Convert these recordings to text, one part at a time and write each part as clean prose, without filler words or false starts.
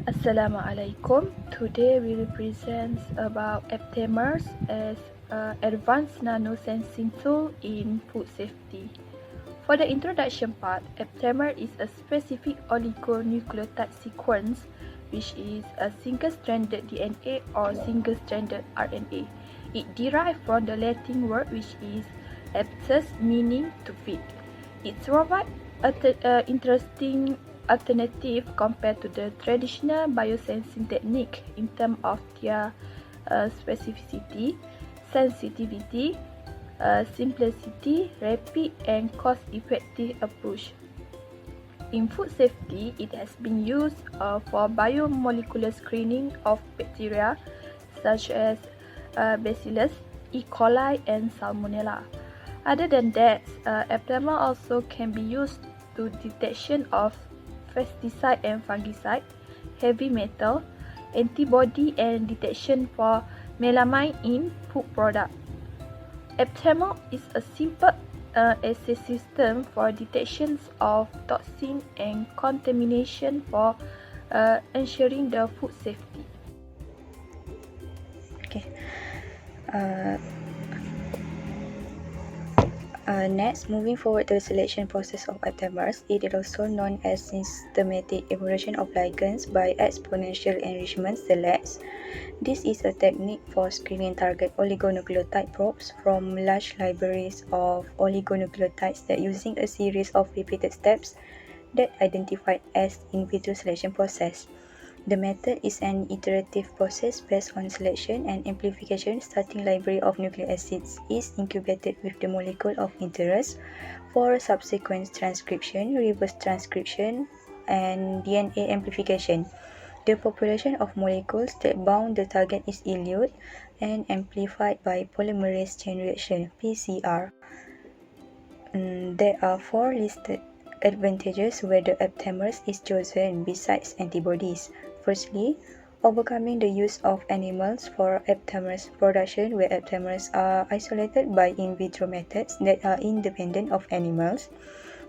Assalamualaikum. Today we will present about Aptamers as an advanced nanosensing tool in food safety. For the introduction part, Aptamer is a specific oligonucleotide sequence which is a single-stranded DNA or single-stranded RNA. It derives from the Latin word which is aptus, meaning to feed. It provides an interesting alternative compared to the traditional biosensing technique in terms of their specificity, sensitivity, simplicity, rapid and cost-effective approach. In food safety, it has been used for biomolecular screening of bacteria such as Bacillus, E. coli and Salmonella. Other than that, Aptamer also can be used to detection of pesticide and fungicide, heavy metal, antibody and detection for melamine in food product. Aptamer is a simple assay system for detections of toxin and contamination for ensuring the food safety. Next, moving forward to the selection process of Aptamers, it is also known as systematic evolution of ligands by exponential enrichment selects. This is a technique for screening target oligonucleotide probes from large libraries of oligonucleotides that using a series of repeated steps that identified as in vitro selection process. The method is an iterative process based on selection and amplification. Starting library of nucleic acids is incubated with the molecule of interest for subsequent transcription, reverse transcription, and DNA amplification. The population of molecules that bound the target is elute and amplified by polymerase chain reaction (PCR). There are 4 listed advantages whether Aptamers is chosen besides antibodies. Firstly, overcoming the use of animals for Aptamers production where Aptamers are isolated by in vitro methods that are independent of animals.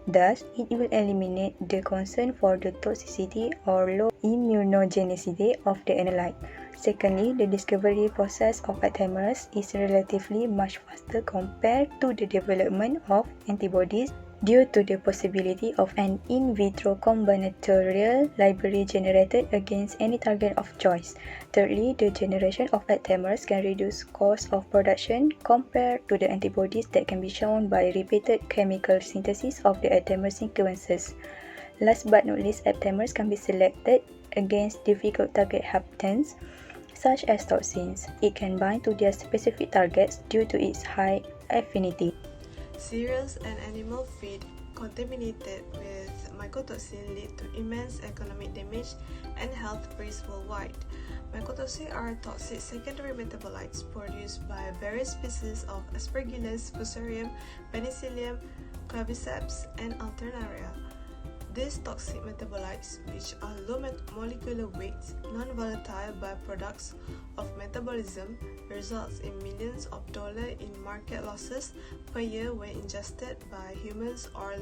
Thus, it will eliminate the concern for the toxicity or low immunogenicity of the analyte. Secondly, the discovery process of Aptamers is relatively much faster compared to the development of antibodies due to the possibility of an in vitro combinatorial library generated against any target of choice. Thirdly, the generation of Aptamers can reduce cost of production compared to the antibodies that can be shown by repeated chemical synthesis of the Aptamer sequences. Last but not least, Aptamers can be selected against difficult target haptens such as toxins. It can bind to their specific targets due to its high affinity. Cereals and animal feed contaminated with mycotoxin lead to immense economic damage and health risks worldwide. Mycotoxins are toxic secondary metabolites produced by various species of Aspergillus, Fusarium, Penicillium, Claviceps, and Alternaria. These toxic metabolites, which are low molecular weight, non-volatile byproducts of metabolism, results in millions of dollars in market losses per year when ingested by humans or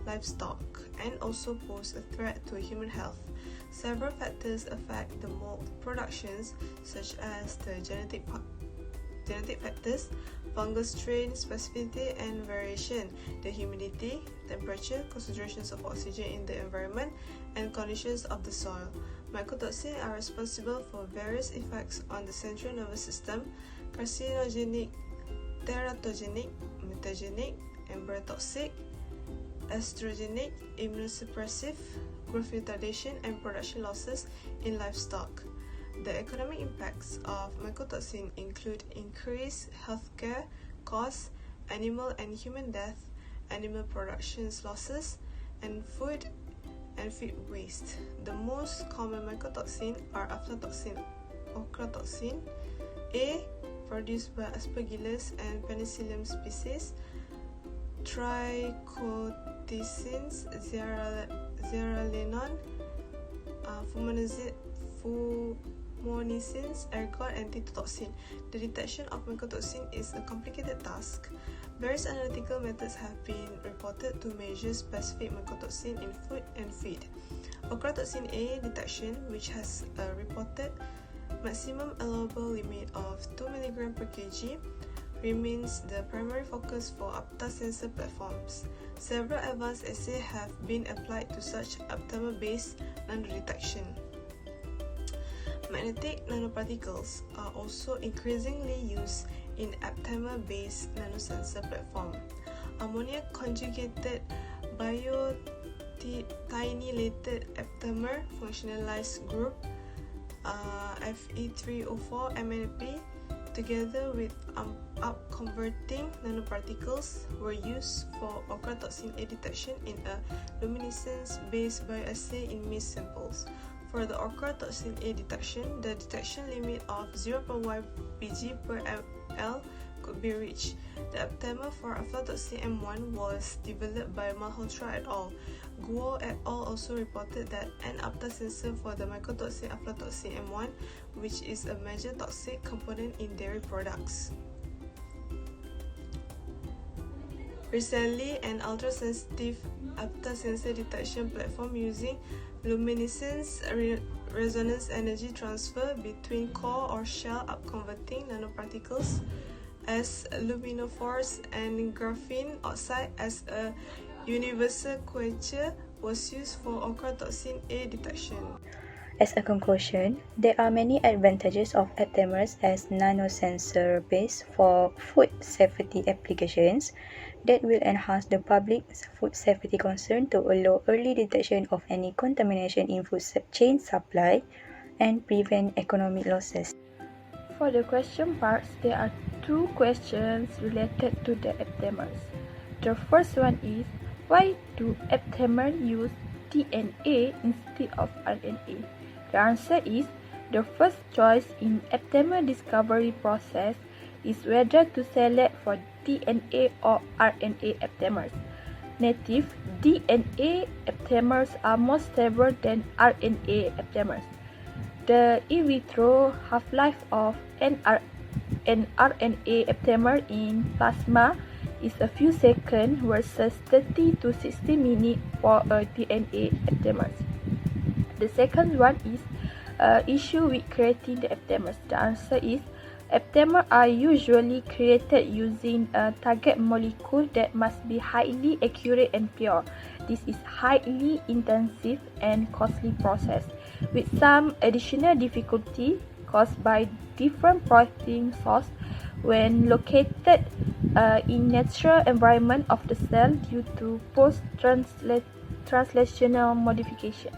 livestock, and also pose a threat to human health. Several factors affect the mold productions, such as the genetic factors, fungal strain, specificity and variation, the humidity, temperature, concentrations of oxygen in the environment, and conditions of the soil. Mycotoxins are responsible for various effects on the central nervous system: carcinogenic, teratogenic, mutagenic, embryotoxic, estrogenic, immunosuppressive, growth retardation, and production losses in livestock. The economic impacts of mycotoxin include increased healthcare costs, animal and human death, animal production losses, and food and feed waste. The most common mycotoxin are aflatoxin, ochratoxin, A, produced by Aspergillus and Penicillium species, trichoticins, zearalenone, fumonisin, monicins, ergot, and tetrodotoxin. The detection of mycotoxin is a complicated task. Various analytical methods have been reported to measure specific mycotoxin in food and feed. Ochratoxin A detection, which has a reported maximum allowable limit of 2 mg per kg, remains the primary focus for Aptamers platforms. Several advanced assays have been applied to such Aptamer-based nanodetection. Magnetic nanoparticles are also increasingly used in Aptamer-based nanosensor platform. Ammonia conjugated biotinylated aptamer functionalized group Fe3O4 MNP together with up-converting nanoparticles were used for ochratoxin A detection in a luminescence-based bioassay in mist samples. For the ochratoxin A detection, the detection limit of 0.1 pg per ml could be reached. The aptamer for aflatoxin M1 was developed by Malhotra et al. Guo et al. Also reported that an apta sensor for the mycotoxin aflatoxin M1, which is a major toxic component in dairy products. Recently, an ultra-sensitive apta sensor detection platform using luminescence resonance energy transfer between core or shell up-converting nanoparticles as luminophores and graphene oxide as a universal quencher was used for ochratoxin A detection. As a conclusion, there are many advantages of Aptamers as nanosensor base for food safety applications that will enhance the public's food safety concern to allow early detection of any contamination in food chain supply and prevent economic losses. For the question parts, there are two questions related to the Aptamers. The first one is, why do Aptamers use DNA instead of RNA? The answer is, the first choice in Aptamer discovery process is whether to select for DNA or RNA Aptamers. Native DNA Aptamers are more stable than RNA Aptamers. The in vitro half-life of an RNA aptamer in plasma is a few seconds versus 30 to 60 minutes for a DNA aptamer. The second one is issue with creating the aptamers. The answer is aptamers are usually created using a target molecule that must be highly accurate and pure. This is highly intensive and costly process, with some additional difficulty caused by different protein source when located in natural environment of the cell due to post-translational modification.